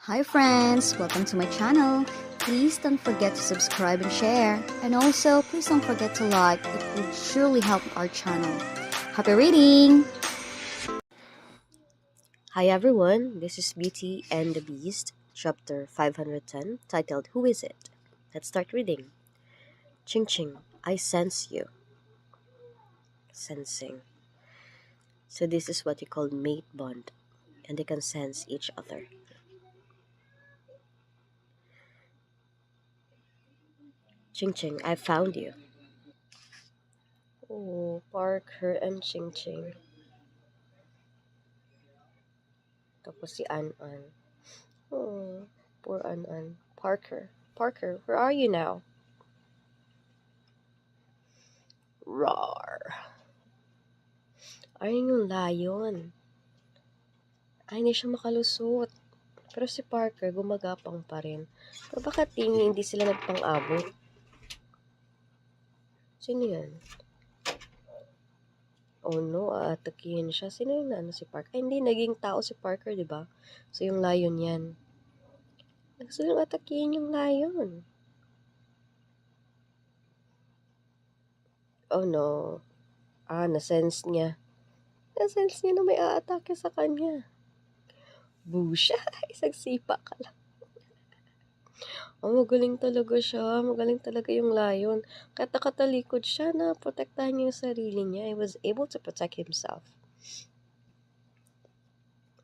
Hi friends, welcome to my channel. Please don't forget to subscribe and share. And also, please don't forget to like. It would surely help our channel. Happy reading! Hi everyone, this is Beauty and the Beast, chapter 510, titled Who Is It? Let's start reading. Ching Ching, I sense you. Sensing. So this is what you call mate bond, and they can sense each other. Ching Ching, I found you. Oh, Parker and Ching Ching. Tapos si An. Oh, poor An. Parker, where are you now? Roar. Ayun yung layon. Ay, hindi siya makalusot. Pero si Parker, gumagapang pa rin. Pero bakit hindi sila nagpang-abot? Sino yan? Oh no, aatakihin siya. Sino yung si Parker? Ay, hindi, naging tao si Parker, di ba? So, yung lion yan. Gusto nang atakihin yung lion. Oh no. Nasense niya. Nasense niya na may aatake sa kanya. Busha! Isang sipa ka lang. Magaling talaga siya. Magaling talaga yung lion. Kahit nakatalikod siya na protektahan niya yung sarili niya. He was able to protect himself.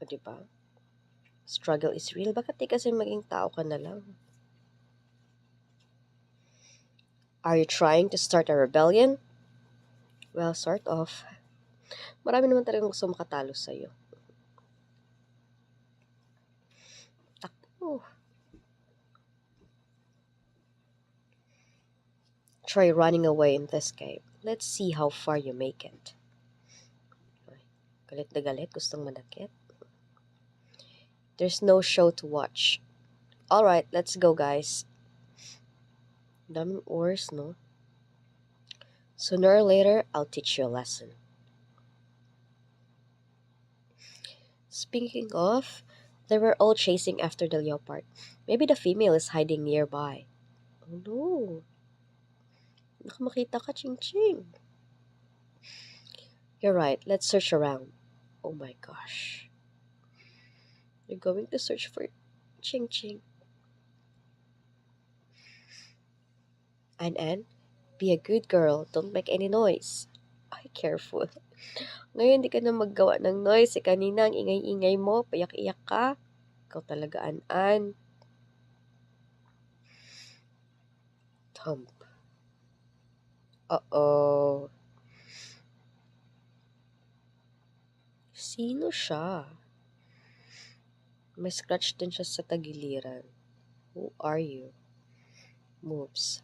O, diba? Struggle is real. Bakit di kasi maging tao ka na lang? Are you trying to start a rebellion? Well, sort of. Marami naman talagang gusto makatalo sa'yo. Takbo. Try running away in this cave. Let's see how far you make it. Galit na galit, gustong manakit. There's no show to watch. Alright, let's go guys. Daming oars, no? Sooner or later, I'll teach you a lesson. Speaking of, they were all chasing after the leopard. Maybe the female is hiding nearby. Oh no. Baka makita ka, Ching Ching. You're right, let's search around. Oh my gosh. You're going to search for Ching Ching. An, be a good girl. Don't make any noise. Ay, careful. Ngayon, di ka na maggawa ng noise. Kanina, ang ingay-ingay mo. Payak-iyak ka. Ikaw talaga, An. Thump. Uh-oh. Sino siya? May scratch din siya sa tagiliran. Who are you? Moves.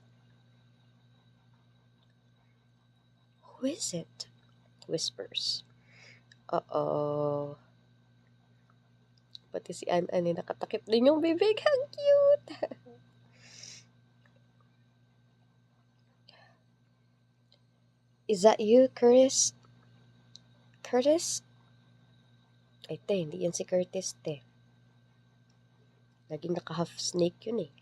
Who is it? Whispers. Uh-oh. Pati si An nakatakip din yung bibig. Ang cute! Is that you, Curtis? Curtis? Ay, hindi yan si Curtis, te. Laging naka-half snake yun, eh.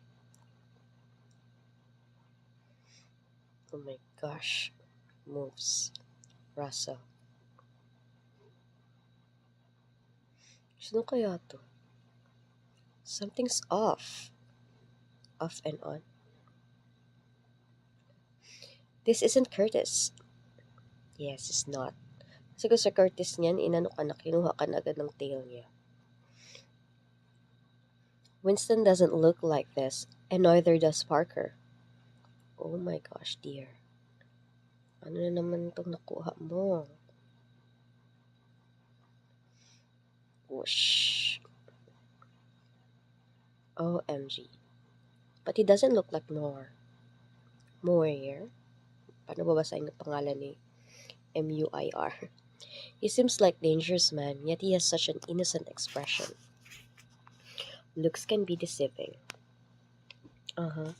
Oh my gosh. Moves. Russell. Sino kaya to? Something's off. Off and on. This isn't Curtis. Yes, it's not. Kasi kung sa Curtis niyan, inano ka na, kinuha ka na agad ng tail niya. Winston doesn't look like this, and neither does Parker. Oh my gosh, dear. Ano na naman itong nakuha mo? Whoosh. OMG. But he doesn't look like Moore. Moore? Paano babasahin ang pangalan ni Muir? He seems like dangerous man, yet he has such an innocent expression. Looks can be deceiving. Uh-huh.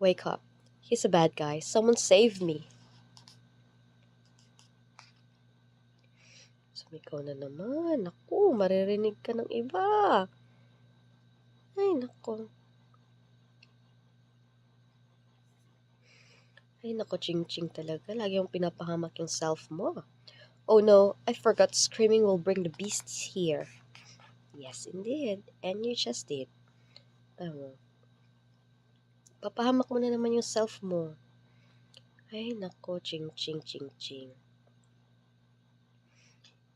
Wake up. He's a bad guy. Someone save me. Ikaw na naman. Naku, maririnig ka ng iba. Ay, naku. Ay, naku, ching-ching talaga. Lagi yung pinapahamak yung self mo. Oh no, I forgot screaming will bring the beasts here. Yes, indeed. And you just did. Tama. Papahamak mo na naman yung self mo. Ay, nako, ching, ching, ching, ching.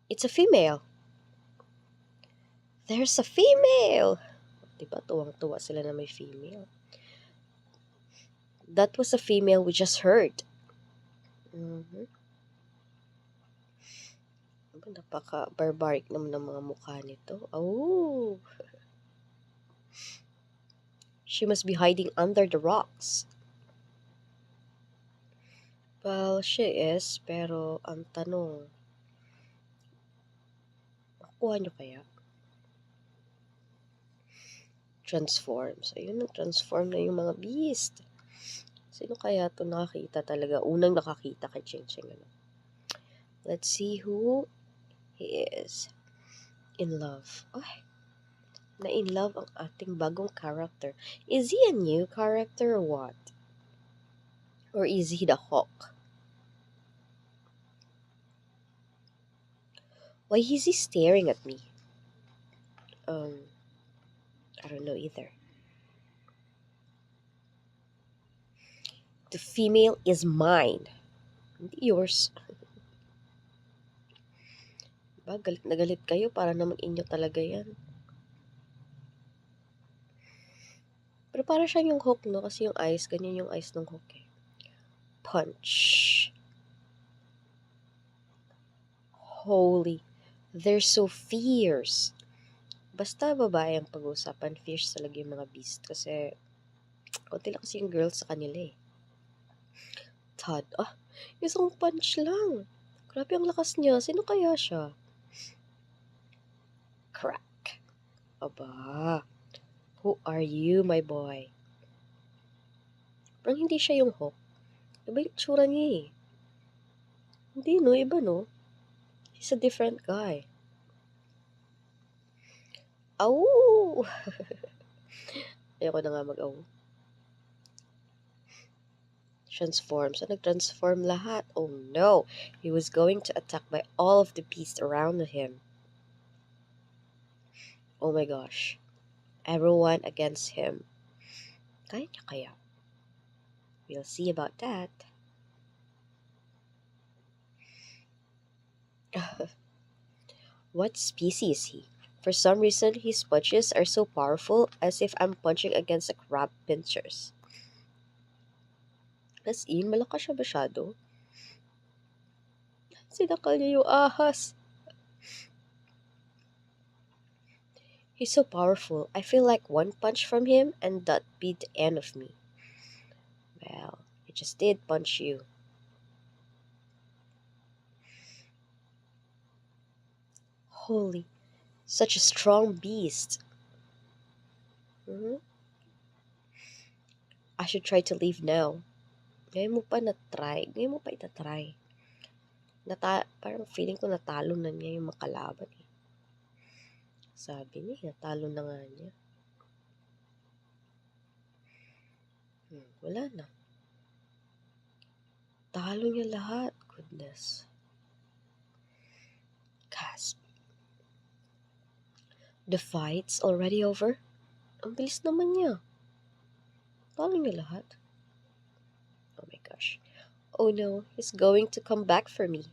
It's a female. There's a female. Diba, tuwang-tuwa sila na may female. That was a female we just heard. Napaka-barbaric naman ng mga mukha nito. Oh. She must be hiding under the rocks. Well, she is, pero ang tanong, makuha nyo kaya? Transform. So, yun, nag-transform na yung mga beast. Sino kaya ito nakakita talaga? Unang nakakita kay Ching Ching. Ano? Let's see who he is. In love. Ay, na in love ang ating bagong character. Is he a new character or what? Or is he the Hawk? Why is he staring at me? I don't know either. The female is mine. Hindi yours. Ba, galit na galit kayo para naman inyo talaga yan. Pero para siya yung hook, no? Kasi yung eyes, ganyan yung eyes ng hook eh. Punch. Holy. They're so fierce. Basta babae ang pag-uusapan, fierce talaga yung mga beast. Kasi, konti lang kasi yung girls sa kanila eh. Todd. Ah, isang punch lang. Grabe ang lakas niya. Sino kaya siya? Crack. Aba. Who are you, my boy? Parang hindi siya yung hook. Iba yung tsura niya eh. Hindi no, iba no. He's a different guy. Aw! Ayoko na nga mag-aw. Transform. So, nag-transform lahat. Oh no! He was going to attack by all of the beasts around him. Oh my gosh. Everyone against him. Kaya niya kaya? We'll see about that. What species is he? For some reason, his punches are so powerful as if I'm punching against a crab pincers. As in, malakas siya masyado. Sinakal niya yung ahas. He's so powerful. I feel like one punch from him and that'd be the end of me. Well, he just did punch you. Holy, such a strong beast. I should try to leave now. Ngayon mo pa na-try. Ngayon mo pa itatry. Parang feeling ko natalo na niya yung makalaban eh. Sabi niya, natalo na nga niya. Wala na. Talo niya lahat. Goodness. Gasp. The fight's already over? Ang bilis naman niya. Talo niya lahat. Oh my gosh. Oh no, he's going to come back for me.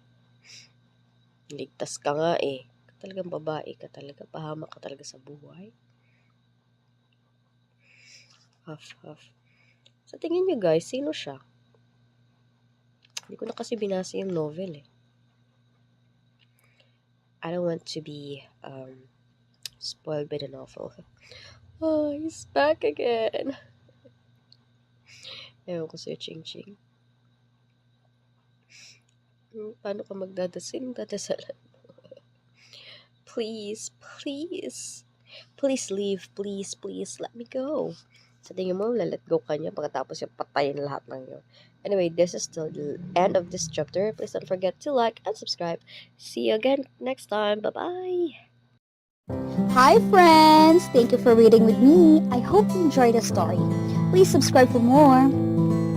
Ligtas ka nga eh. Talagang babae ka talaga. Pahamak ka talaga sa buhay. Huff, huff. Sa tingin niyo guys, sino siya? Hindi ko na kasi binasa yung novel eh. I don't want to be spoiled by the novel. Oh, he's back again. Ewan ko sa'yo, Ching Ching. Paano ka magdadasin? Dadasalan mo. Please, please. Please leave. Please, please. Let me go. Sa tingin mo, let go ka niya pagkatapos yung patayin lahat ng yun. Anyway, this is the end of this chapter. Please don't forget to like and subscribe. See you again next time. Bye-bye. Hi friends! Thank you for reading with me. I hope you enjoyed the story. Please subscribe for more.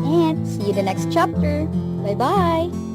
And see you in the next chapter. Bye-bye!